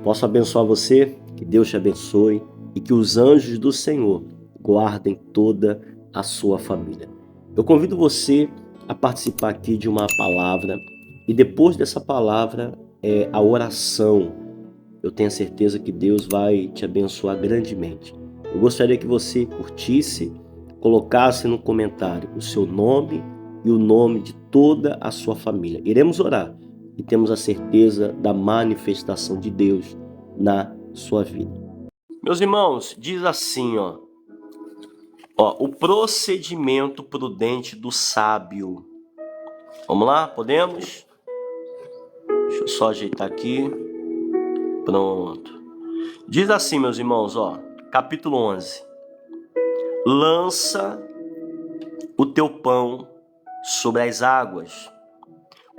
Posso abençoar você, que Deus te abençoe e que os anjos do Senhor guardem toda a sua família. Eu convido você a participar aqui de uma palavra e depois dessa palavra é a oração. Eu tenho a certeza que Deus vai te abençoar grandemente. Eu gostaria que você curtisse, colocasse no comentário o seu nome e o nome de toda a sua família. Iremos orar e temos a certeza da manifestação de Deus na sua vida. Meus irmãos, diz assim, o procedimento prudente do sábio. Vamos lá? Podemos? Deixa eu só ajeitar aqui. Pronto. Diz assim, meus irmãos, capítulo 11. Lança o teu pão sobre as águas,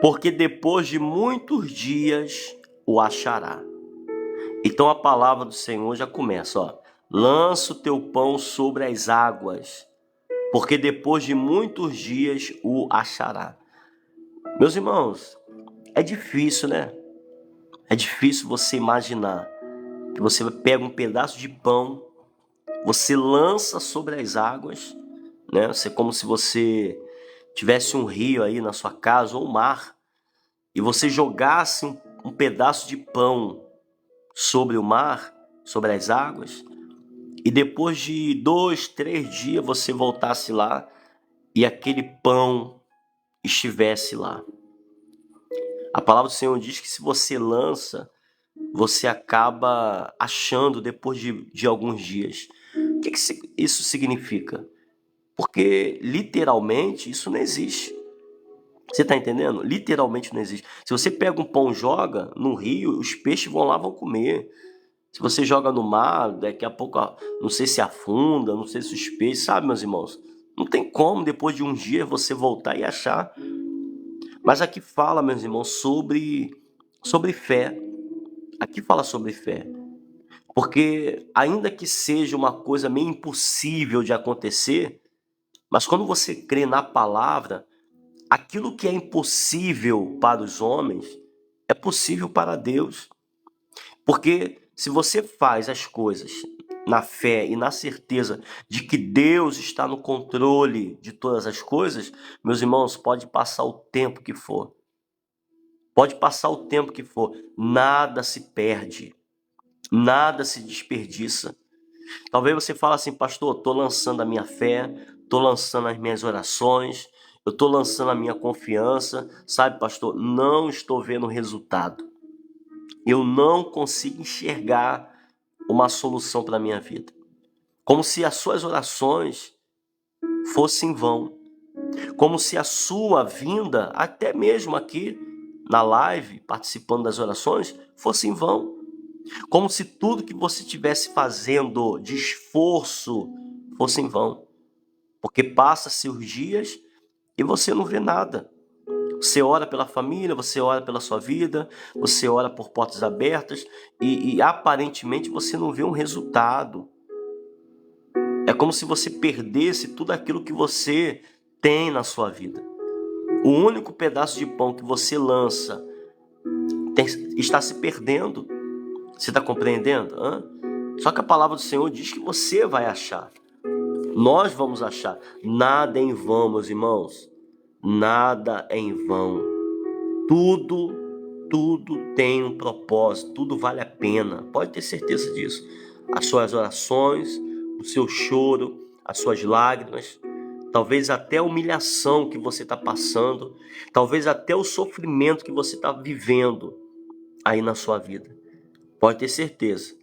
porque depois de muitos dias o achará. Então a palavra do Senhor já começa, lança o teu pão sobre as águas, porque depois de muitos dias o achará. Meus irmãos, é difícil, né? É difícil você imaginar que você pega um pedaço de pão, você lança sobre as águas, né? É como se você tivesse um rio aí na sua casa ou um mar e você jogasse um pedaço de pão sobre o mar, sobre as águas, e depois de 2, 3 dias você voltasse lá e aquele pão estivesse lá. A palavra do Senhor diz que se você lança, você acaba achando depois de alguns dias. O que isso significa? Porque literalmente isso não existe. Você está entendendo? Literalmente não existe. Se você pega um pão e joga no rio, os peixes vão lá, vão comer. Se você joga no mar, daqui a pouco, não sei se afunda, não sei se os peixes, sabe, meus irmãos? Não tem como depois de um dia você voltar e achar. Mas aqui fala, meus irmãos, sobre fé. Aqui fala sobre fé. Porque ainda que seja uma coisa meio impossível de acontecer, mas quando você crê na palavra, aquilo que é impossível para os homens é possível para Deus. Porque se você faz as coisas na fé e na certeza de que Deus está no controle de todas as coisas, meus irmãos, pode passar o tempo que for. Pode passar o tempo que for, nada se perde, nada se desperdiça. Talvez você fale assim, pastor, estou lançando a minha fé, estou lançando as minhas orações, eu estou lançando a minha confiança, sabe, pastor, não estou vendo resultado. Eu não consigo enxergar uma solução para a minha vida. Como se as suas orações fossem em vão. Como se a sua vinda, até mesmo aqui na live, participando das orações, fosse em vão. Como se tudo que você estivesse fazendo de esforço fosse em vão. Porque passa-se os dias e você não vê nada. Você ora pela família, você ora pela sua vida, você ora por portas abertas e aparentemente você não vê um resultado. É como se você perdesse tudo aquilo que você tem na sua vida. O único pedaço de pão que você lança está se perdendo. Você está compreendendo? Só que a palavra do Senhor diz que você vai achar. Nós vamos achar. Nada é em vão, meus irmãos. Nada é em vão. Tudo tem um propósito. Tudo vale a pena. Pode ter certeza disso. As suas orações, o seu choro, as suas lágrimas, talvez até a humilhação que você está passando, talvez até o sofrimento que você está vivendo aí na sua vida. Pode ter certeza.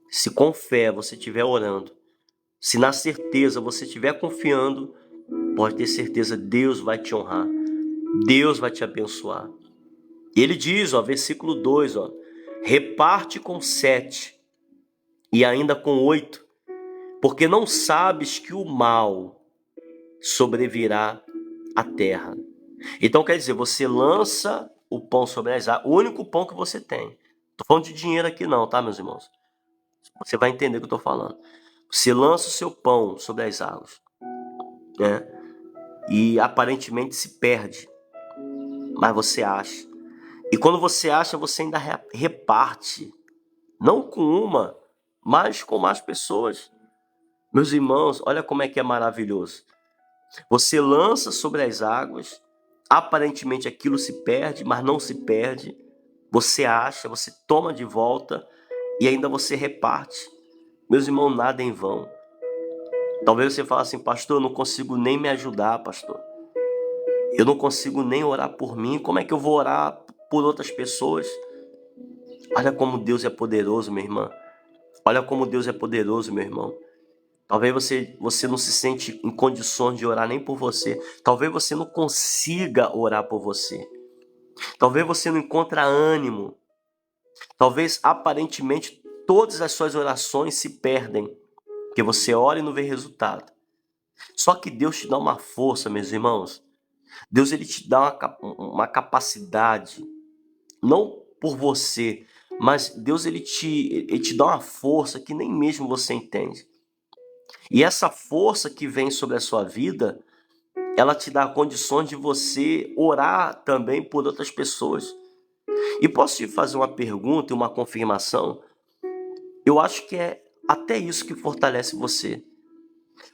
Se com fé você estiver orando, se na certeza você estiver confiando, pode ter certeza, Deus vai te honrar. Deus vai te abençoar. E ele diz, versículo 2, reparte com 7 e ainda com 8, porque não sabes que o mal sobrevirá à terra. Então quer dizer, você lança o pão sobre as águas, o único pão que você tem. Estou falando de dinheiro aqui não, tá, meus irmãos? Você vai entender o que eu estou falando. Você lança o seu pão sobre as águas, né? E aparentemente se perde, mas você acha. E quando você acha, você ainda reparte. não com uma, mas com mais pessoas. Meus irmãos, olha como é que é maravilhoso. Você lança sobre as águas, aparentemente aquilo se perde, mas não se perde. Você acha, você toma de volta e ainda você reparte. Meus irmãos, nada é em vão. Talvez você fale assim, pastor, eu não consigo nem me ajudar, pastor. Eu não consigo nem orar por mim. Como é que eu vou orar por outras pessoas? Olha como Deus é poderoso, minha irmã. Olha como Deus é poderoso, meu irmão. Talvez você não se sente em condições de orar nem por você. Talvez você não consiga orar por você. Talvez você não encontre ânimo. Talvez aparentemente todas as suas orações se perdem, porque você ora e não vê resultado. Só que Deus te dá uma força, meus irmãos. Deus ele te dá uma capacidade, não por você, mas Deus ele te dá uma força que nem mesmo você entende. E essa força que vem sobre a sua vida, ela te dá condições de você orar também por outras pessoas. E posso te fazer uma pergunta e uma confirmação? Eu acho que é até isso que fortalece você.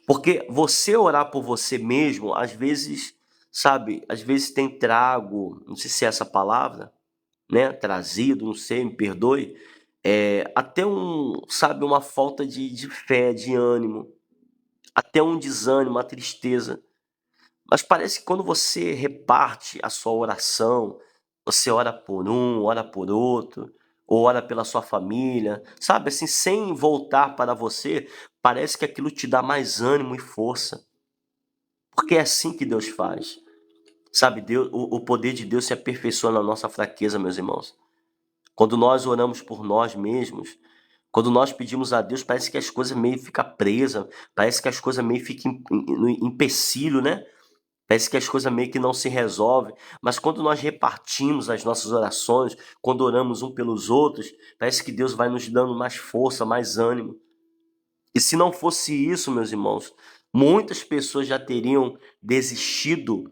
Porque você orar por você mesmo, às vezes, sabe, às vezes tem trago, não sei se é essa palavra, né? Trazido, não sei, me perdoe. Até sabe, uma falta de fé, de ânimo, até um desânimo, uma tristeza. Mas parece que quando você reparte a sua oração, você ora por um, ora por outro, ou ora pela sua família, sabe, assim, sem voltar para você, parece que aquilo te dá mais ânimo e força. Porque é assim que Deus faz. Sabe, Deus, o poder de Deus se aperfeiçoa na nossa fraqueza, meus irmãos. Quando nós oramos por nós mesmos, quando nós pedimos a Deus, parece que as coisas meio ficam presas, parece que as coisas meio ficam no empecilho, né? Parece que as coisas meio que não se resolvem, mas quando nós repartimos as nossas orações, quando oramos um pelos outros, parece que Deus vai nos dando mais força, mais ânimo. E se não fosse isso, meus irmãos, muitas pessoas já teriam desistido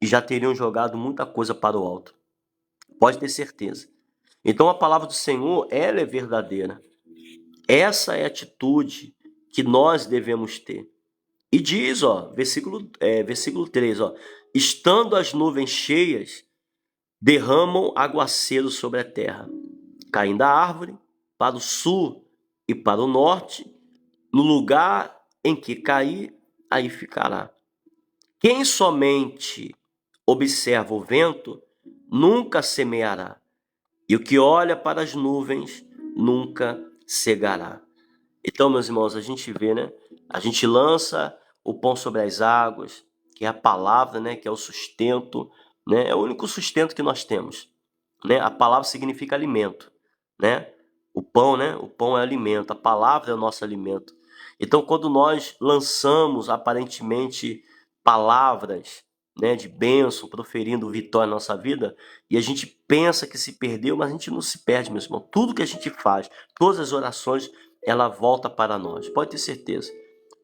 e já teriam jogado muita coisa para o alto. Pode ter certeza. Então a palavra do Senhor, ela é verdadeira. Essa é a atitude que nós devemos ter. E diz, ó, versículo 3, ó, estando as nuvens cheias, derramam aguaceiro sobre a terra, caindo a árvore para o sul e para o norte, no lugar em que cair, aí ficará. Quem somente observa o vento, nunca semeará, e o que olha para as nuvens, nunca cegará. Então, meus irmãos, a gente vê, né? A gente lança o pão sobre as águas, que é a palavra, né? Que é o sustento, né? É o único sustento que nós temos, né? A palavra significa alimento, né? O pão, né? O pão é alimento, a palavra é o nosso alimento. Então, quando nós lançamos aparentemente palavras, né, de bênção, proferindo vitória na nossa vida, e a gente pensa que se perdeu, mas a gente não se perde, meu irmão. Tudo que a gente faz, todas as orações, ela volta para nós. Pode ter certeza.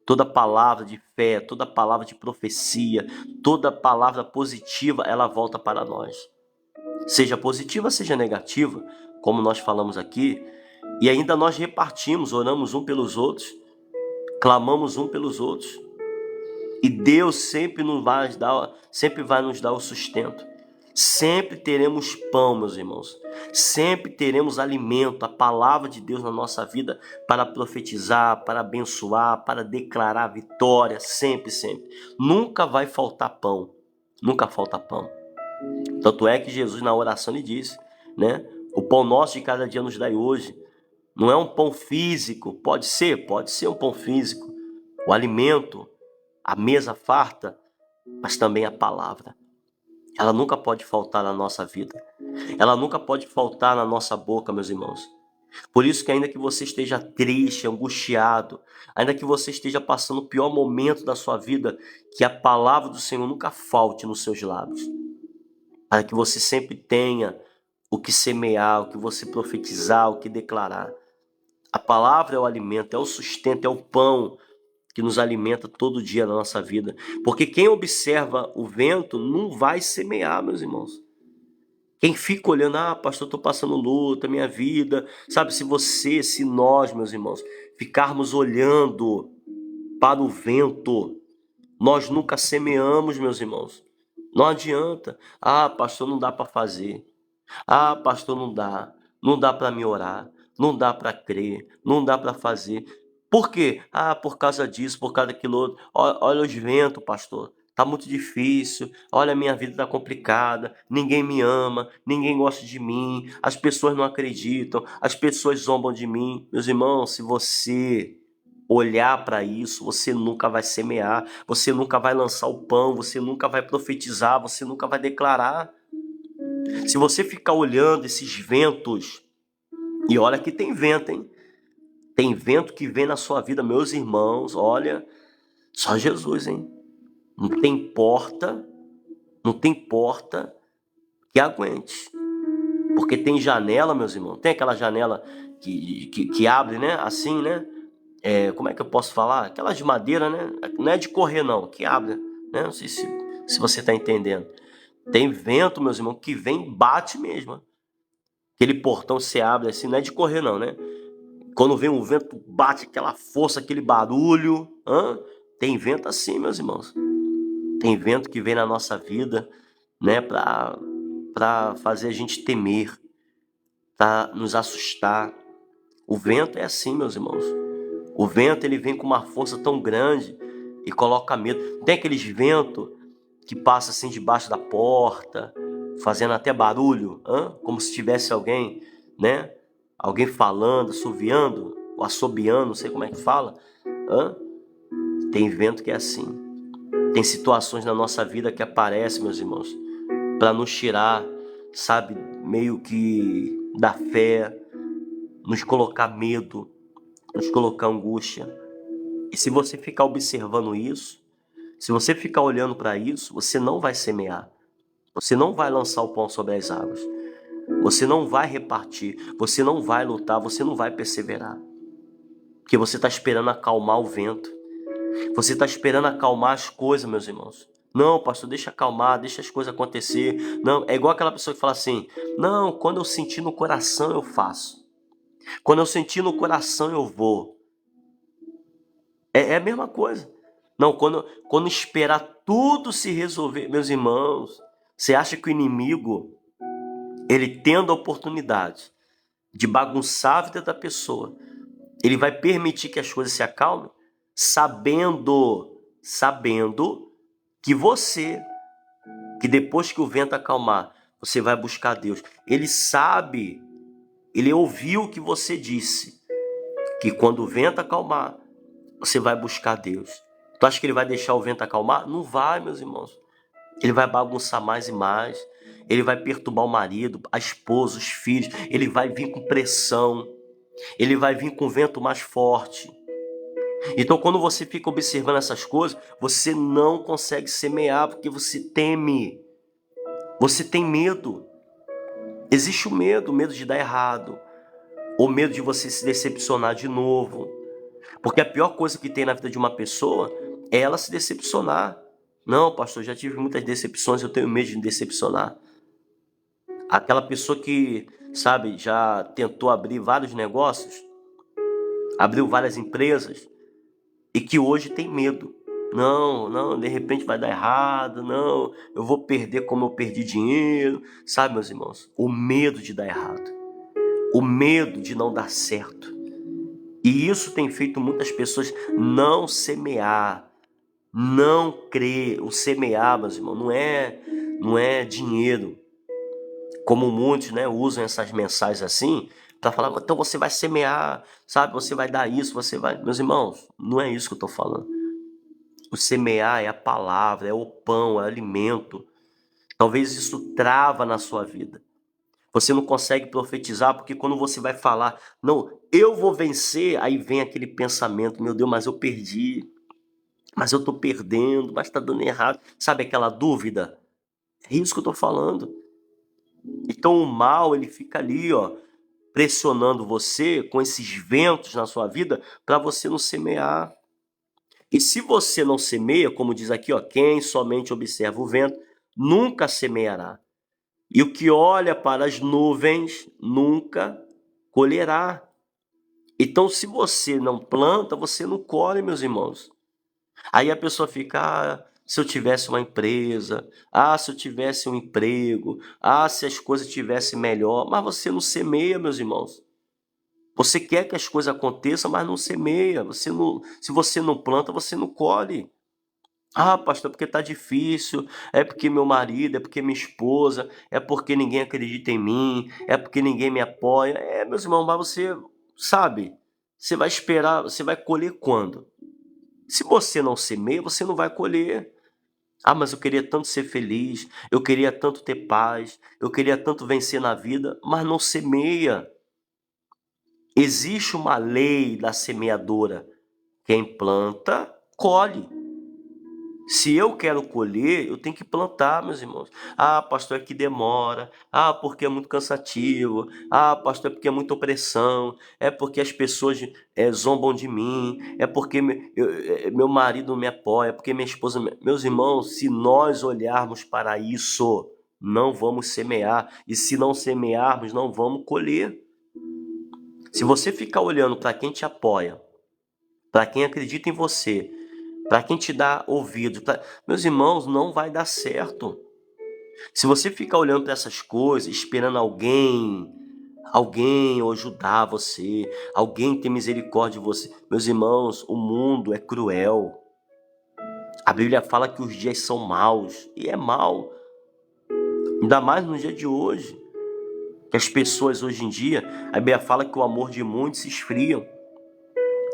Toda palavra de fé, toda palavra de profecia, toda palavra positiva, ela volta para nós. Seja positiva, seja negativa, como nós falamos aqui, e ainda nós repartimos, oramos um pelos outros, clamamos um pelos outros. E Deus sempre vai nos dar o sustento. Sempre teremos pão, meus irmãos. Sempre teremos alimento, a palavra de Deus na nossa vida para profetizar, para abençoar, para declarar vitória, sempre, sempre. Nunca vai faltar pão. Nunca falta pão. Tanto é que Jesus na oração lhe disse, né? O pão nosso de cada dia nos dai hoje. Não é um pão físico, pode ser um pão físico. O alimento, a mesa farta, mas também a palavra. Ela nunca pode faltar na nossa vida. Ela nunca pode faltar na nossa boca, meus irmãos. Por isso que ainda que você esteja triste, angustiado, ainda que você esteja passando o pior momento da sua vida, que a palavra do Senhor nunca falte nos seus lábios. Para que você sempre tenha o que semear, o que você profetizar, o que declarar. A palavra é o alimento, é o sustento, é o pão que nos alimenta todo dia na nossa vida. Porque quem observa o vento não vai semear, meus irmãos. Quem fica olhando, pastor, estou passando luta, minha vida. Sabe, se nós, meus irmãos, ficarmos olhando para o vento, nós nunca semeamos, meus irmãos. Não adianta. Pastor, não dá para fazer. Pastor, não dá. Não dá para me orar. Não dá para crer. Não dá para fazer. Por quê? Por causa disso, por causa daquilo outro. Olha os ventos, pastor. Tá muito difícil. Olha, a minha vida tá complicada. Ninguém me ama. Ninguém gosta de mim. As pessoas não acreditam. As pessoas zombam de mim. Meus irmãos, se você olhar para isso, você nunca vai semear. Você nunca vai lançar o pão. Você nunca vai profetizar. Você nunca vai declarar. Se você ficar olhando esses ventos, e olha que tem vento, hein? Tem vento que vem na sua vida, meus irmãos, olha, só Jesus, hein? Não tem porta que aguente. Porque tem janela, meus irmãos, tem aquela janela que abre, né? Assim, né? Como é que eu posso falar? Aquela de madeira, né? Não é de correr, não, que abre, né? Não sei se você está entendendo. Tem vento, meus irmãos, que vem e bate mesmo. Aquele portão se abre assim, não é de correr, não, né? Quando vem um vento, bate aquela força, aquele barulho. Tem vento assim, meus irmãos. Tem vento que vem na nossa vida, né, para fazer a gente temer, para nos assustar. O vento é assim, meus irmãos. O vento, ele vem com uma força tão grande e coloca medo. Tem aqueles ventos que passam assim debaixo da porta, fazendo até barulho, como se tivesse alguém, né? Alguém falando, assoviando, ou assobiando, não sei como é que fala. Tem vento que é assim. Tem situações na nossa vida que aparecem, meus irmãos, para nos tirar, sabe, meio que da fé, nos colocar medo, nos colocar angústia. E se você ficar observando isso, se você ficar olhando para isso, você não vai semear. Você não vai lançar o pão sobre as águas. Você não vai repartir. Você não vai lutar. Você não vai perseverar. Porque você está esperando acalmar o vento. Você está esperando acalmar as coisas, meus irmãos. Não, pastor, deixa acalmar, deixa as coisas acontecer. Não, é igual aquela pessoa que fala assim: não, quando eu sentir no coração eu faço. Quando eu sentir no coração eu vou. É a mesma coisa. Não, quando esperar tudo se resolver, meus irmãos, você acha que o inimigo, ele tendo a oportunidade de bagunçar a vida da pessoa, ele vai permitir que as coisas se acalmem, sabendo que depois que o vento acalmar, você vai buscar Deus. Ele sabe, ele ouviu o que você disse, que quando o vento acalmar, você vai buscar Deus. Tu acha que ele vai deixar o vento acalmar? Não vai, meus irmãos. Ele vai bagunçar mais e mais. Ele vai perturbar o marido, a esposa, os filhos. Ele vai vir com pressão. Ele vai vir com vento mais forte. Então, quando você fica observando essas coisas, você não consegue semear porque você teme. Você tem medo. Existe o medo de dar errado. O medo de você se decepcionar de novo. Porque a pior coisa que tem na vida de uma pessoa é ela se decepcionar. Não, pastor, já tive muitas decepções, eu tenho medo de me decepcionar. Aquela pessoa que, sabe, já tentou abrir vários negócios, abriu várias empresas e que hoje tem medo. Não, de repente vai dar errado, não, eu vou perder como eu perdi dinheiro. Sabe, meus irmãos, o medo de dar errado, o medo de não dar certo. E isso tem feito muitas pessoas não semear, não crer. O semear, meus irmãos, não é dinheiro. Como muitos, né, usam essas mensagens assim, para falar, então você vai semear, sabe? Você vai dar isso, você vai... Meus irmãos, não é isso que eu estou falando. O semear é a palavra, é o pão, é o alimento. Talvez isso trava na sua vida. Você não consegue profetizar porque quando você vai falar, não, eu vou vencer, aí vem aquele pensamento, meu Deus, mas eu perdi, mas eu tô perdendo, mas tá dando errado. Sabe aquela dúvida? É isso que eu tô falando. Então o mal, ele fica ali, ó, pressionando você com esses ventos na sua vida para você não semear. E se você não semeia, como diz aqui, ó, quem somente observa o vento, nunca semeará. E o que olha para as nuvens nunca colherá. Então, se você não planta, você não colhe, meus irmãos. Aí a pessoa fica, se eu tivesse uma empresa, se eu tivesse um emprego, se as coisas tivessem melhor, mas você não semeia, meus irmãos. Você quer que as coisas aconteçam, mas não semeia. Se você não planta, você não colhe. Pastor, porque tá difícil, é porque meu marido, é porque minha esposa, é porque ninguém acredita em mim, é porque ninguém me apoia. Meus irmãos, mas você sabe, você vai esperar, você vai colher quando? Se você não semeia, você não vai colher. Mas eu queria tanto ser feliz, eu queria tanto ter paz, eu queria tanto vencer na vida, mas não semeia. Existe uma lei da semeadora. Quem planta, colhe. Se eu quero colher, eu tenho que plantar, meus irmãos. Pastor, é que demora. Porque é muito cansativo. Pastor, é porque é muita opressão. É porque as pessoas zombam de mim. É porque meu marido não me apoia. É porque minha esposa... Meus irmãos, se nós olharmos para isso, não vamos semear. E se não semearmos, não vamos colher. Se você ficar olhando para quem te apoia, para quem acredita em você, para quem te dá ouvido, meus irmãos, não vai dar certo. Se você ficar olhando para essas coisas, esperando alguém ajudar você, alguém ter misericórdia de você, meus irmãos, o mundo é cruel. A Bíblia fala que os dias são maus, e é mau. Ainda mais no dia de hoje, que as pessoas hoje em dia, a Bíblia fala que o amor de muitos se esfriam.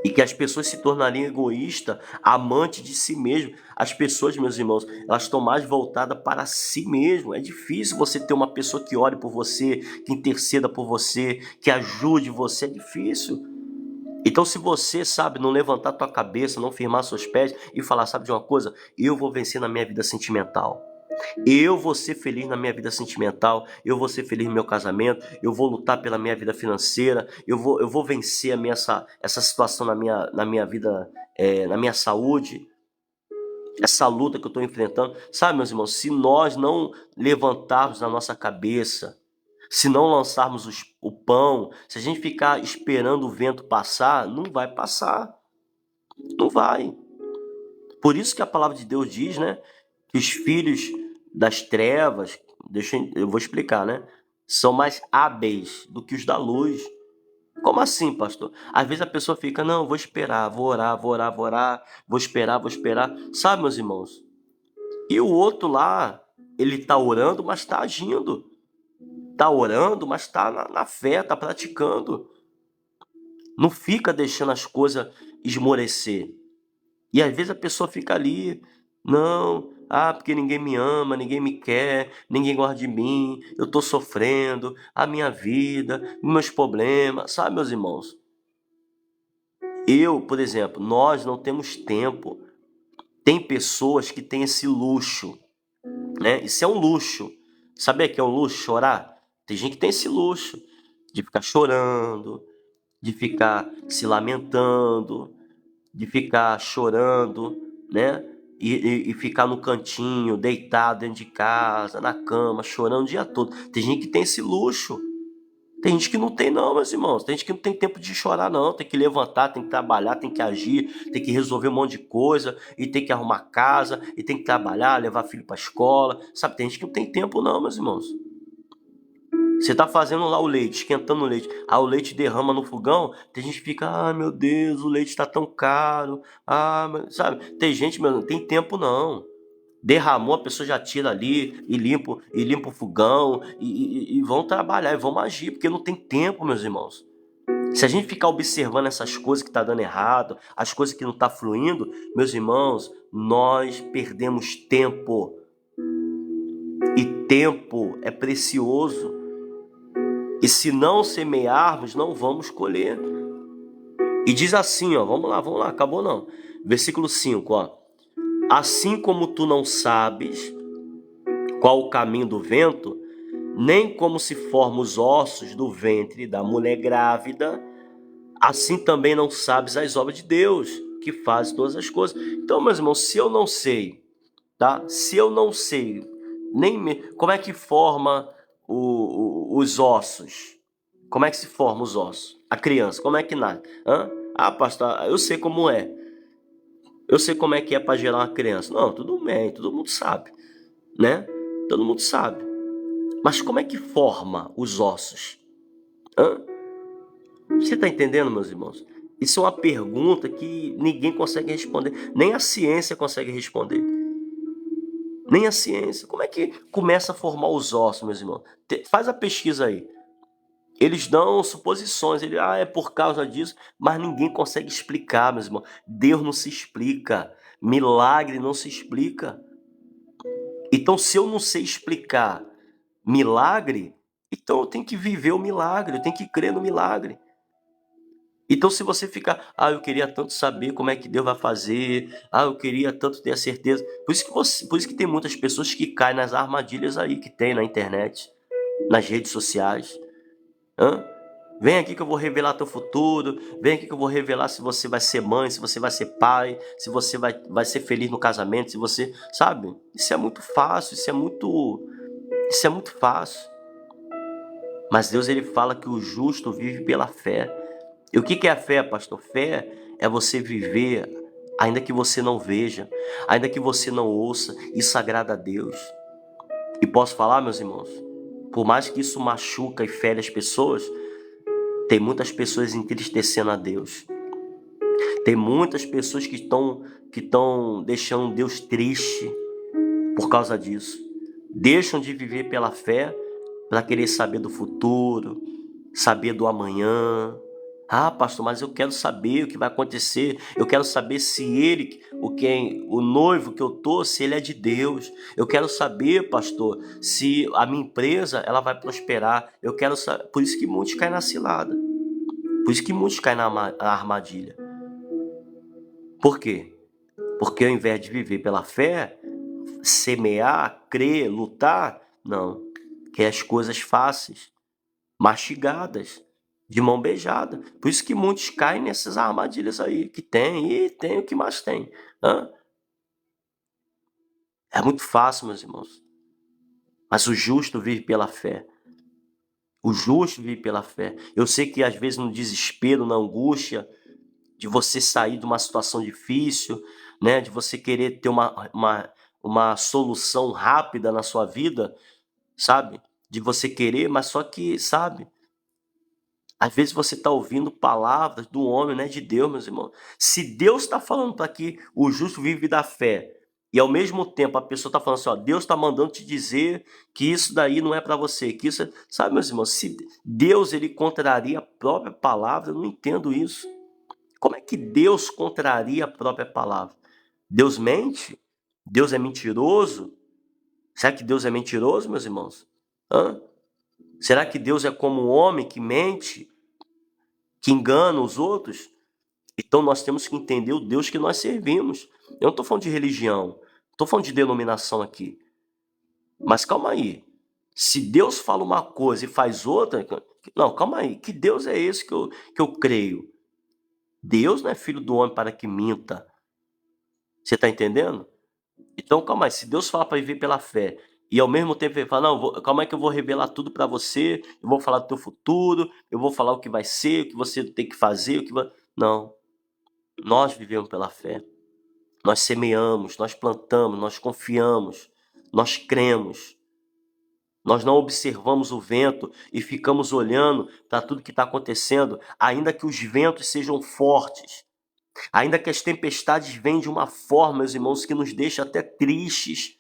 E que as pessoas se tornariam egoístas, amantes de si mesmo. As pessoas, meus irmãos, elas estão mais voltadas para si mesmo. É difícil você ter uma pessoa que ore por você, que interceda por você, que ajude você. É difícil. Então, se você, sabe, não levantar tua cabeça, não firmar seus pés e falar, sabe de uma coisa? Eu vou vencer na minha vida sentimental. Eu vou ser feliz na minha vida sentimental, eu vou ser feliz no meu casamento, eu vou lutar pela minha vida financeira, eu vou vencer essa situação na minha vida, na minha saúde, essa luta que eu estou enfrentando. Sabe, meus irmãos, se nós não levantarmos a nossa cabeça, se não lançarmos o pão, se a gente ficar esperando o vento passar, não vai passar, não vai. Por isso que a palavra de Deus diz, né, que os filhos das trevas, eu vou explicar, né, são mais hábeis do que os da luz. Como assim, pastor? Às vezes a pessoa fica, não, vou esperar, vou orar, vou orar, vou orar, vou esperar, vou esperar. Sabe, meus irmãos? E o outro lá, ele tá orando, mas tá agindo. Tá orando, mas tá na fé, tá praticando. Não fica deixando as coisas esmorecer. E às vezes a pessoa fica ali, não, porque ninguém me ama, ninguém me quer, ninguém gosta de mim, eu tô sofrendo, a minha vida, meus problemas, sabe, meus irmãos? Por exemplo, nós não temos tempo. Tem pessoas que têm esse luxo, né? Isso é um luxo. Sabe o que é um luxo? Chorar? Tem gente que tem esse luxo de ficar chorando, de ficar se lamentando, de ficar chorando, né? E ficar no cantinho, deitado dentro de casa, na cama, chorando o dia todo. Tem gente que tem esse luxo. Tem gente que não tem não, meus irmãos. Tem gente que não tem tempo de chorar não. Tem que levantar, tem que trabalhar, tem que agir, tem que resolver um monte de coisa, e tem que arrumar casa, e tem que trabalhar, levar filho para escola. Sabe, tem gente que não tem tempo não, meus irmãos. Você tá fazendo lá o leite, esquentando o leite. O leite derrama no fogão. Tem gente que fica, meu Deus, o leite tá tão caro. Sabe? Tem gente, meu, não tem tempo não. Derramou, a pessoa já tira ali e limpa o fogão e vão trabalhar e vão agir, porque não tem tempo, meus irmãos. Se a gente ficar observando essas coisas que tá dando errado, as coisas que não tá fluindo, meus irmãos, nós perdemos tempo. E tempo é precioso. E se não semearmos, não vamos colher. E diz assim, ó, vamos lá, acabou não. Versículo 5, ó. Assim como tu não sabes qual o caminho do vento, nem como se formam os ossos do ventre da mulher grávida, assim também não sabes as obras de Deus, que faz todas as coisas. Então, meus irmãos, se eu não sei, tá? Se eu não sei como é que forma os ossos? Como é que se formam os ossos? A criança, como é que nasce? Hã? Ah, pastor, eu sei como é. Eu sei como é que é para gerar uma criança. Não, tudo bem, todo mundo sabe, né? Todo mundo sabe. Mas como é que forma os ossos? Hã? Você está entendendo, meus irmãos? Isso é uma pergunta que ninguém consegue responder. Nem a ciência consegue responder. Nem a ciência. Como é que começa a formar os ossos, meus irmãos? Faz a pesquisa aí. Eles dão suposições. É por causa disso. Mas ninguém consegue explicar, meus irmãos. Deus não se explica. Milagre não se explica. Então, se eu não sei explicar milagre, então eu tenho que viver o milagre. Eu tenho que crer no milagre. Então, se você ficar, eu queria tanto saber como é que Deus vai fazer, eu queria tanto ter a certeza. Por isso que tem muitas pessoas que caem nas armadilhas aí que tem na internet, nas redes sociais. Hã? Vem aqui que eu vou revelar teu futuro, vem aqui que eu vou revelar se você vai ser mãe, se você vai ser pai, se você vai ser feliz no casamento, se você. Sabe? Isso é muito fácil, isso é muito fácil. Mas Deus ele fala que o justo vive pela fé. E o que é a fé, pastor? Fé é você viver, ainda que você não veja, ainda que você não ouça, isso agrada a Deus. E posso falar, meus irmãos, por mais que isso machuca e fere as pessoas, tem muitas pessoas entristecendo a Deus. Tem muitas pessoas que estão deixando Deus triste por causa disso. Deixam de viver pela fé para querer saber do futuro, saber do amanhã. Pastor, mas eu quero saber o que vai acontecer. Eu quero saber se ele, o noivo que eu tô, se ele é de Deus. Eu quero saber, pastor, se a minha empresa ela vai prosperar. Eu quero saber. Por isso que muitos caem na cilada. Por isso que muitos caem na armadilha. Por quê? Porque ao invés de viver pela fé, semear, crer, lutar, não. Quer as coisas fáceis, mastigadas, de mão beijada. Por isso que muitos caem nessas armadilhas aí, que tem, e tem o que mais tem. Hã? É muito fácil, meus irmãos. Mas o justo vive pela fé. O justo vive pela fé. Eu sei que às vezes no desespero, na angústia, de você sair de uma situação difícil, né, de você querer ter uma solução rápida na sua vida, sabe? De você querer, mas só que, sabe? Às vezes você está ouvindo palavras do homem, né, de Deus, meus irmãos. Se Deus está falando para que o justo vive da fé, e ao mesmo tempo a pessoa está falando assim, Deus está mandando te dizer que isso daí não é para você, que isso, sabe, meus irmãos, se Deus ele contraria a própria palavra, eu não entendo isso. Como é que Deus contraria a própria palavra? Deus mente? Deus é mentiroso? Será que Deus é mentiroso, meus irmãos? Hã? Será que Deus é como um homem que mente, que engana os outros? Então nós temos que entender o Deus que nós servimos. Eu não estou falando de religião, estou falando de denominação aqui. Mas calma aí. Se Deus fala uma coisa e faz outra, não, calma aí. Que Deus é esse que eu creio? Deus não é filho do homem para que minta. Você está entendendo? Então, calma aí. Se Deus fala para viver pela fé e ao mesmo tempo ele fala, não, calma aí que eu vou revelar tudo para você, eu vou falar do teu futuro, eu vou falar o que vai ser, o que você tem que fazer, o que vai... Não. Nós vivemos pela fé. Nós semeamos, nós plantamos, nós confiamos, nós cremos. Nós não observamos o vento e ficamos olhando para tudo que está acontecendo, ainda que os ventos sejam fortes, ainda que as tempestades venham de uma forma, meus irmãos, que nos deixa até tristes,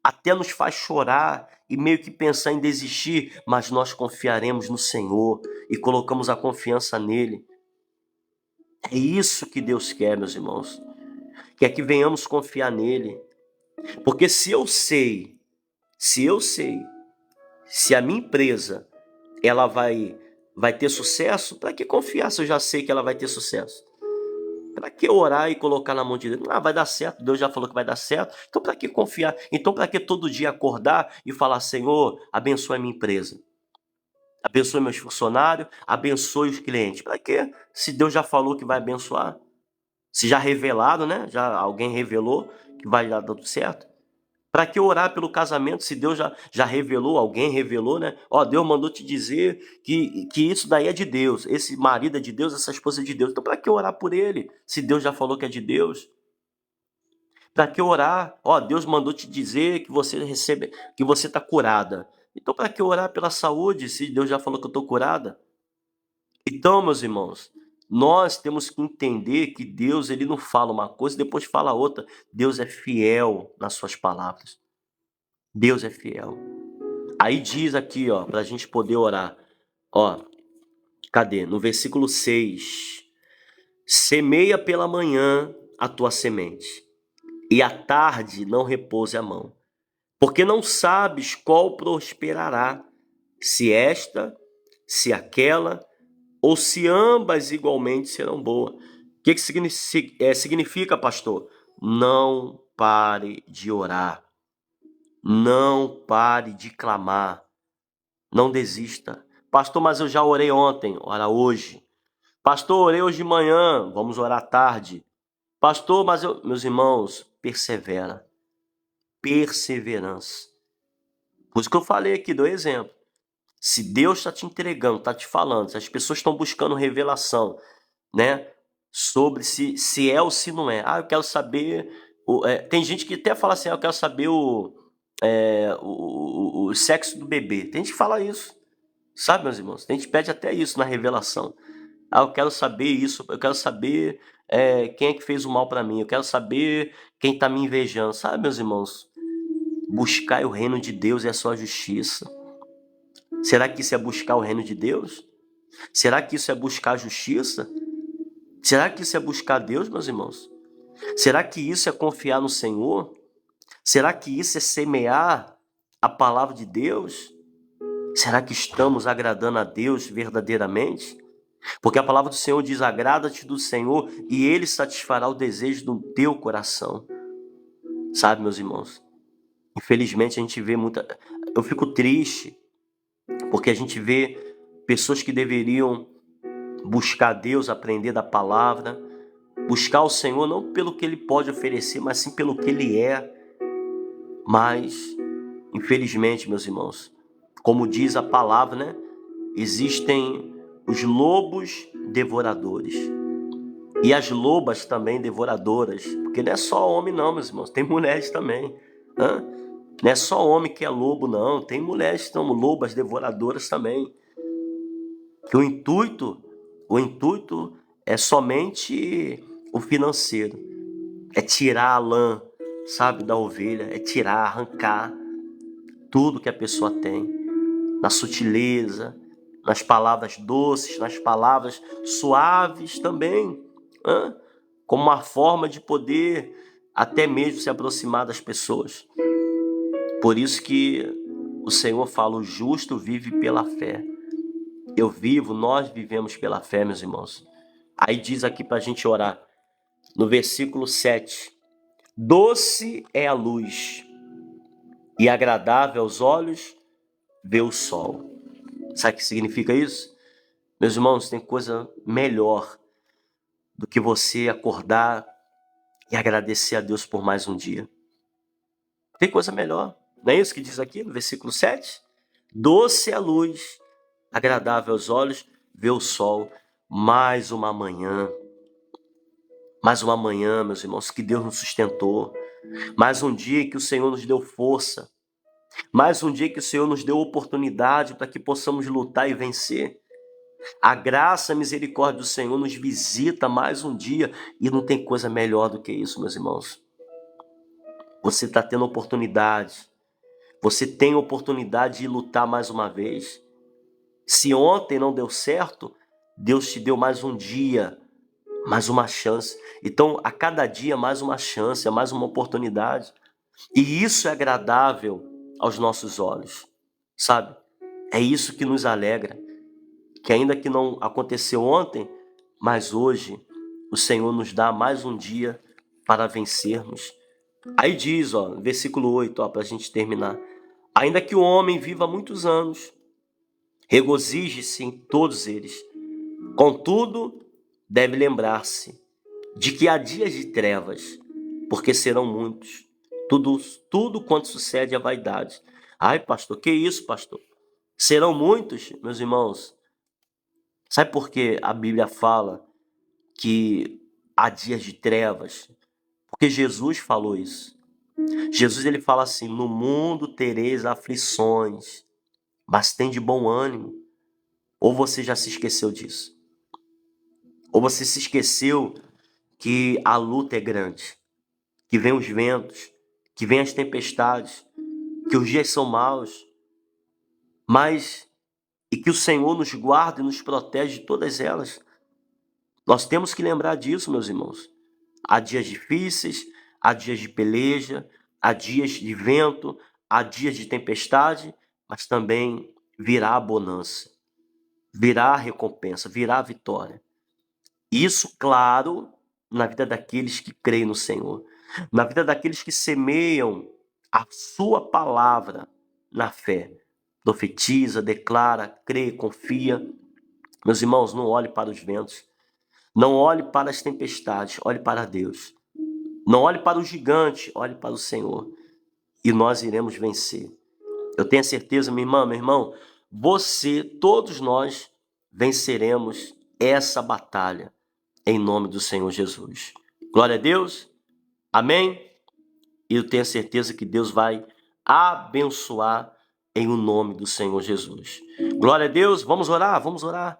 até nos faz chorar e meio que pensar em desistir, mas nós confiaremos no Senhor e colocamos a confiança nele. É isso que Deus quer, meus irmãos. Quer que venhamos confiar nele. Porque se eu sei, se a minha empresa ela vai ter sucesso, para que confiar se eu já sei que ela vai ter sucesso? Para que orar e colocar na mão de Deus? Vai dar certo, Deus já falou que vai dar certo. Então para que confiar? Então para que todo dia acordar e falar, Senhor, abençoe a minha empresa. Abençoe meus funcionários, abençoe os clientes. Para quê? Se Deus já falou que vai abençoar. Se já revelado, né? Já alguém revelou que vai dar tudo certo. Para que orar pelo casamento se Deus já revelou, alguém revelou, né? Ó, Deus mandou te dizer que isso daí é de Deus, esse marido é de Deus, essa esposa é de Deus. Então para que orar por ele se Deus já falou que é de Deus? Para que orar? Ó, Deus mandou te dizer que você recebe, que você está curada. Então para que orar pela saúde se Deus já falou que eu estou curada? Então, meus irmãos, nós temos que entender que Deus ele não fala uma coisa e depois fala outra. Deus é fiel nas suas palavras. Deus é fiel. Aí diz aqui, ó, para a gente poder orar. Ó, cadê? No versículo 6. Semeia pela manhã a tua semente, e à tarde não repouse a mão, porque não sabes qual prosperará, se esta, se aquela, ou se ambas igualmente serão boas. O que significa, pastor? Não pare de orar, não pare de clamar, não desista. Pastor, mas eu já orei ontem, ora hoje. Pastor, orei hoje de manhã, vamos orar à tarde. Pastor, mas eu... Meus irmãos, persevera, perseverança. Por isso que eu falei aqui, dou exemplo. Se Deus está te entregando, está te falando, se as pessoas estão buscando revelação, né, sobre se é ou se não é. Ah, eu quero saber. Tem gente que até fala assim, eu quero saber o sexo do bebê. Tem gente que fala isso, sabe, meus irmãos? Tem gente que pede até isso na revelação. Ah, eu quero saber isso, eu quero saber quem é que fez o mal para mim, eu quero saber quem está me invejando, sabe, meus irmãos? Buscar o reino de Deus e a sua justiça. Será que isso é buscar o reino de Deus? Será que isso é buscar a justiça? Será que isso é buscar Deus, meus irmãos? Será que isso é confiar no Senhor? Será que isso é semear a palavra de Deus? Será que estamos agradando a Deus verdadeiramente? Porque a palavra do Senhor diz, agrada-te do Senhor e Ele satisfará o desejo do teu coração. Sabe, meus irmãos? Infelizmente a gente vê muita... Eu fico triste porque a gente vê pessoas que deveriam buscar Deus, aprender da palavra, buscar o Senhor não pelo que Ele pode oferecer, mas sim pelo que Ele é. Mas, infelizmente, meus irmãos, como diz a palavra, né? Existem os lobos devoradores e as lobas também devoradoras, porque não é só homem não, meus irmãos, tem mulheres também. Não é só homem que é lobo não, tem mulheres que são lobas devoradoras também. Que o intuito é somente o financeiro, é tirar a lã, sabe, da ovelha, é tirar, arrancar tudo que a pessoa tem, na sutileza, nas palavras doces, nas palavras suaves também, como uma forma de poder até mesmo se aproximar das pessoas. Por isso que o Senhor fala, o justo vive pela fé. Eu vivo, nós vivemos pela fé, meus irmãos. Aí diz aqui para a gente orar, no versículo 7, doce é a luz e agradável aos olhos ver o sol. Sabe o que significa isso? Meus irmãos, tem coisa melhor do que você acordar e agradecer a Deus por mais um dia. Tem coisa melhor. Não é isso que diz aqui no versículo 7? Doce é a luz, agradável aos olhos ver o sol. Mais uma manhã, meus irmãos, que Deus nos sustentou. Mais um dia que o Senhor nos deu força. Mais um dia que o Senhor nos deu oportunidade para que possamos lutar e vencer. A graça e a misericórdia do Senhor nos visita mais um dia e não tem coisa melhor do que isso, meus irmãos. Você está tendo oportunidade. Você tem oportunidade de lutar mais uma vez. Se ontem não deu certo, Deus te deu mais um dia, mais uma chance. Então, a cada dia, mais uma chance, mais uma oportunidade. E isso é agradável aos nossos olhos, sabe? É isso que nos alegra. Que ainda que não aconteceu ontem, mas hoje o Senhor nos dá mais um dia para vencermos. Aí diz, versículo 8, para a gente terminar. Ainda que o homem viva muitos anos, regozije-se em todos eles. Contudo, deve lembrar-se de que há dias de trevas, porque serão muitos. Tudo quanto sucede é vaidade. Ai, pastor, que isso, pastor? Serão muitos, meus irmãos. Sabe por que a Bíblia fala que há dias de trevas? Porque Jesus falou isso. Jesus ele fala assim: no mundo tereis aflições, mas tem de bom ânimo. Ou você já se esqueceu disso? Ou você se esqueceu que a luta é grande, que vem os ventos, que vem as tempestades, que os dias são maus, mas e que o Senhor nos guarda e nos protege de todas elas. Nós temos que lembrar disso, meus irmãos. Há dias difíceis, há dias de peleja, há dias de vento, há dias de tempestade, mas também virá a bonança, virá a recompensa, virá a vitória. Isso, claro, na vida daqueles que creem no Senhor, na vida daqueles que semeiam a sua palavra na fé. Profetiza, declara, crê, confia. Meus irmãos, não olhe para os ventos, não olhe para as tempestades, olhe para Deus. Não olhe para o gigante, olhe para o Senhor. E nós iremos vencer. Eu tenho a certeza, minha irmã, meu irmão, você, todos nós, venceremos essa batalha em nome do Senhor Jesus. Glória a Deus. Amém? E eu tenho a certeza que Deus vai abençoar em o nome do Senhor Jesus. Glória a Deus. Vamos orar, vamos orar.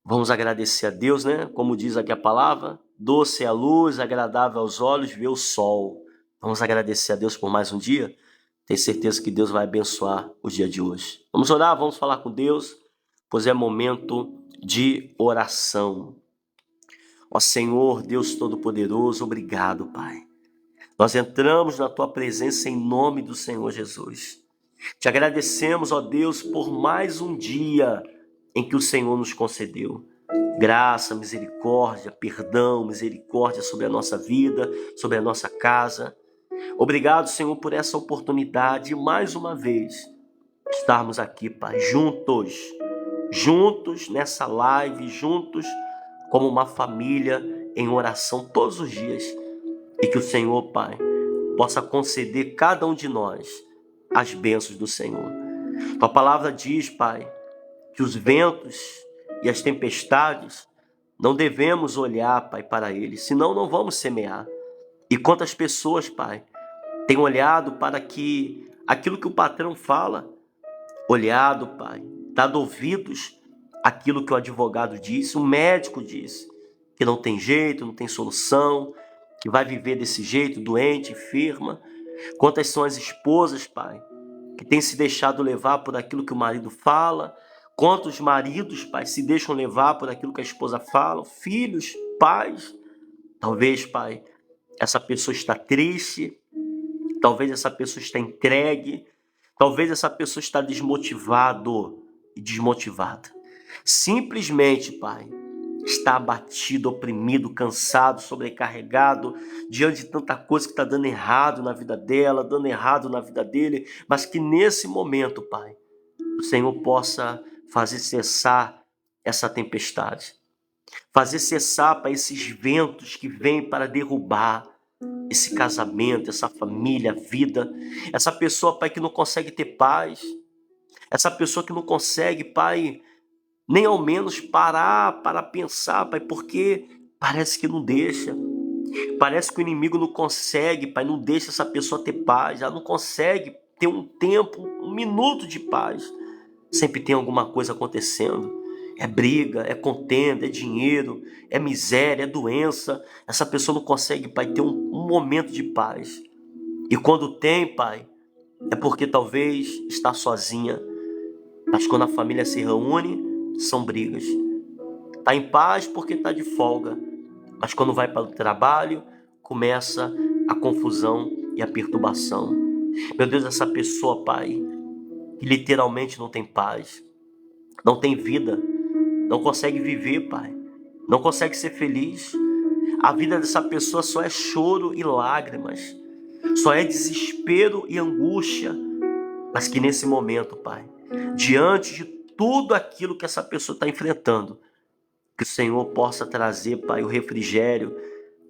Vamos agradecer a Deus, né? Como diz aqui a palavra, doce é a luz, agradável aos olhos, ver o sol. Vamos agradecer a Deus por mais um dia. Tenho certeza que Deus vai abençoar o dia de hoje. Vamos orar, vamos falar com Deus, pois é momento de oração. Ó Senhor, Deus Todo-Poderoso, obrigado, Pai. Nós entramos na Tua presença em nome do Senhor Jesus. Te agradecemos, ó Deus, por mais um dia em que o Senhor nos concedeu. Graça, misericórdia, perdão, misericórdia sobre a nossa vida, sobre a nossa casa. Obrigado, Senhor, por essa oportunidade, mais uma vez, estarmos aqui, Pai, juntos nessa live, juntos como uma família em oração todos os dias. E que o Senhor, Pai, possa conceder cada um de nós as bênçãos do Senhor. Tua palavra diz, Pai, que os ventos e as tempestades não devemos olhar, Pai, para eles, senão não vamos semear. E quantas pessoas, Pai, têm olhado para aquilo que o patrão fala, olhado, Pai, dado ouvidos àquilo que o advogado disse, o médico disse, que não tem jeito, não tem solução, que vai viver desse jeito, doente, enferma. Quantas são as esposas, Pai, que têm se deixado levar por aquilo que o marido fala? Quantos maridos, Pai, se deixam levar por aquilo que a esposa fala? Filhos, pais. Talvez, Pai, essa pessoa está triste. Talvez essa pessoa está entregue. Talvez essa pessoa está desmotivado e desmotivada. Simplesmente, Pai, está abatido, oprimido, cansado, sobrecarregado, diante de tanta coisa que está dando errado na vida dela, dando errado na vida dele, mas que nesse momento, Pai, o Senhor possa fazer cessar essa tempestade, fazer cessar, Pai, esses ventos que vêm para derrubar esse casamento, essa família, a vida, essa pessoa, Pai, que não consegue ter paz, essa pessoa que não consegue, Pai, nem ao menos parar para pensar, Pai, porque parece que não deixa. Parece que o inimigo não consegue, Pai, não deixa essa pessoa ter paz. Ela não consegue ter um tempo, um minuto de paz. Sempre tem alguma coisa acontecendo. É briga, é contenda, é dinheiro, é miséria, é doença. Essa pessoa não consegue, Pai, ter um momento de paz. E quando tem, Pai, é porque talvez está sozinha. Mas quando a família se reúne, são brigas. Está em paz porque está de folga, mas quando vai para o trabalho, começa a confusão e a perturbação. Meu Deus, essa pessoa, Pai, que literalmente não tem paz, não tem vida, não consegue viver, Pai, não consegue ser feliz. A vida dessa pessoa só é choro e lágrimas, só é desespero e angústia. Mas que nesse momento, Pai, diante de tudo aquilo que essa pessoa está enfrentando, que o Senhor possa trazer, Pai, o refrigério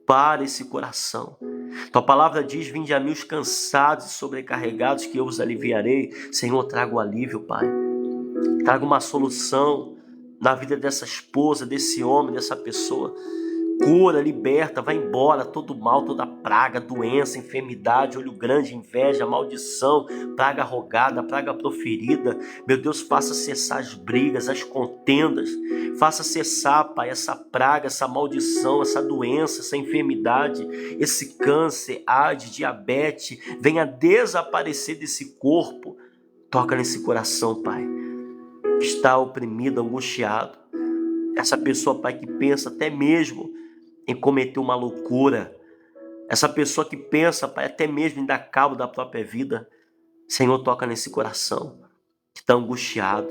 para esse coração. Tua palavra diz: vinde a mim os cansados e sobrecarregados, que eu vos aliviarei. Senhor, traga o alívio, Pai. Traga uma solução na vida dessa esposa, desse homem, dessa pessoa. Cura, liberta, vai embora todo mal, toda praga, doença, enfermidade, olho grande, inveja, maldição, praga rogada, praga proferida. Meu Deus, faça cessar as brigas, as contendas. Faça cessar, Pai, essa praga, essa maldição, essa doença, essa enfermidade, esse câncer, AIDS, diabetes. Venha desaparecer desse corpo. Toca nesse coração, Pai, que está oprimido, angustiado. Essa pessoa, Pai, que pensa até mesmo em cometer uma loucura. Essa pessoa que pensa, Pai, até mesmo em dar cabo da própria vida. Senhor, toca nesse coração que está angustiado.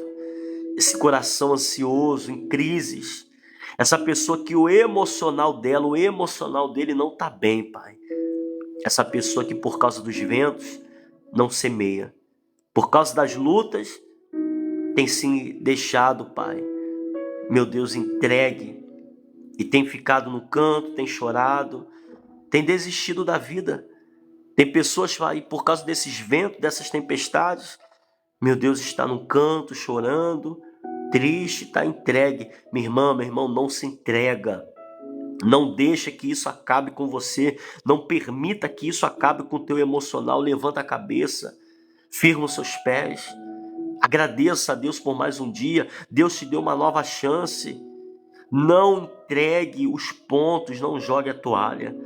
Esse coração ansioso, em crises. Essa pessoa que o emocional dela, o emocional dele não está bem, Pai. Essa pessoa que por causa dos ventos não semeia. Por causa das lutas tem se deixado, Pai, meu Deus, entregue. E tem ficado no canto, tem chorado, tem desistido da vida. Tem pessoas aí, por causa desses ventos, dessas tempestades, meu Deus, está no canto, chorando, triste, está entregue. Minha irmã, meu irmão, não se entrega. Não deixa que isso acabe com você. Não permita que isso acabe com o teu emocional. Levanta a cabeça, firma os seus pés. Agradeça a Deus por mais um dia. Deus te deu uma nova chance. Não entregue os pontos, não jogue a toalha,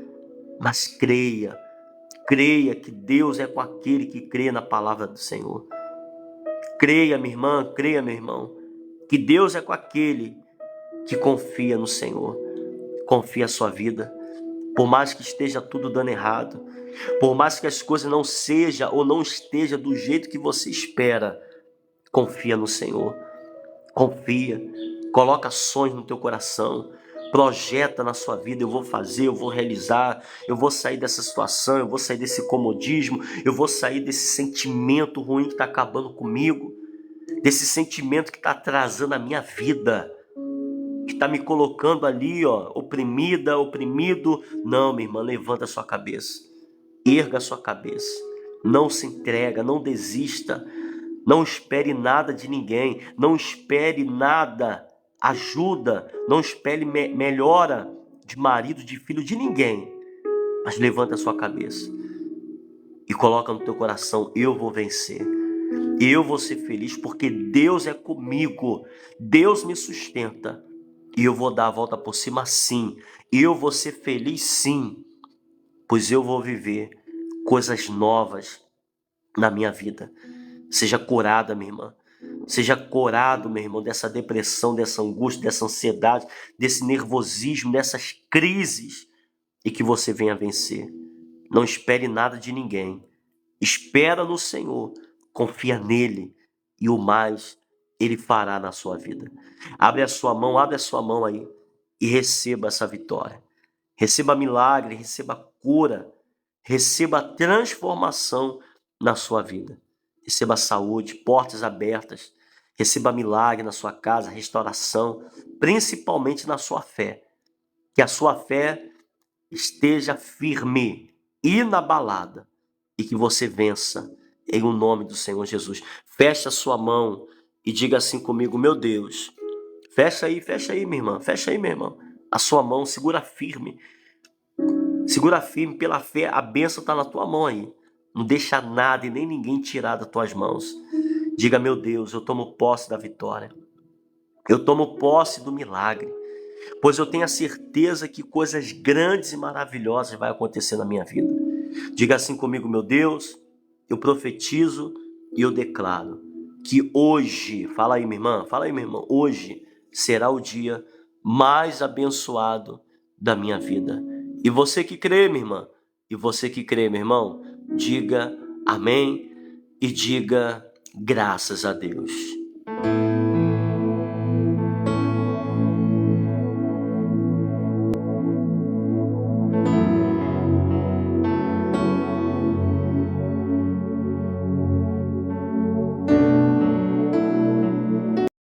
mas creia que Deus é com aquele que crê na palavra do Senhor. Creia, minha irmã, creia, meu irmão, que Deus é com aquele que confia no Senhor. Confia a sua vida, por mais que esteja tudo dando errado, por mais que as coisas não sejam ou não estejam do jeito que você espera, confia no Senhor. Confia, coloca sonhos no teu coração, projeta na sua vida: eu vou fazer, eu vou realizar, eu vou sair dessa situação, eu vou sair desse comodismo, eu vou sair desse sentimento ruim que está acabando comigo, desse sentimento que está atrasando a minha vida, que está me colocando ali, oprimida, oprimido. Não, minha irmã, levanta a sua cabeça, erga a sua cabeça, não se entrega, não desista. Não espere nada de ninguém, não espere nada, ajuda, não espere melhora de marido, de filho, de ninguém. Mas levanta a sua cabeça e coloca no teu coração: eu vou vencer, eu vou ser feliz porque Deus é comigo, Deus me sustenta e eu vou dar a volta por cima sim, eu vou ser feliz sim, pois eu vou viver coisas novas na minha vida. Seja curada, minha irmã. Seja curado, meu irmão, dessa depressão, dessa angústia, dessa ansiedade, desse nervosismo, dessas crises, e que você venha vencer. Não espere nada de ninguém. Espera no Senhor, confia nele e o mais ele fará na sua vida. Abre a sua mão aí e receba essa vitória. Receba milagre, receba cura, receba transformação na sua vida. Receba saúde, portas abertas, receba milagre na sua casa, restauração, principalmente na sua fé. Que a sua fé esteja firme, inabalada, e que você vença em o nome do Senhor Jesus. Feche a sua mão e diga assim comigo: meu Deus. Fecha aí, minha irmã, fecha aí, meu irmão. A sua mão, segura firme pela fé, a bênção está na tua mão aí. Não deixa nada e nem ninguém tirar das tuas mãos. Diga: meu Deus, eu tomo posse da vitória. Eu tomo posse do milagre. Pois eu tenho a certeza que coisas grandes e maravilhosas vai acontecer na minha vida. Diga assim comigo: meu Deus, eu profetizo e eu declaro que hoje, fala aí, minha irmã, hoje será o dia mais abençoado da minha vida. E você que crê, minha irmã, e você que crê, meu irmão, diga amém e diga graças a Deus.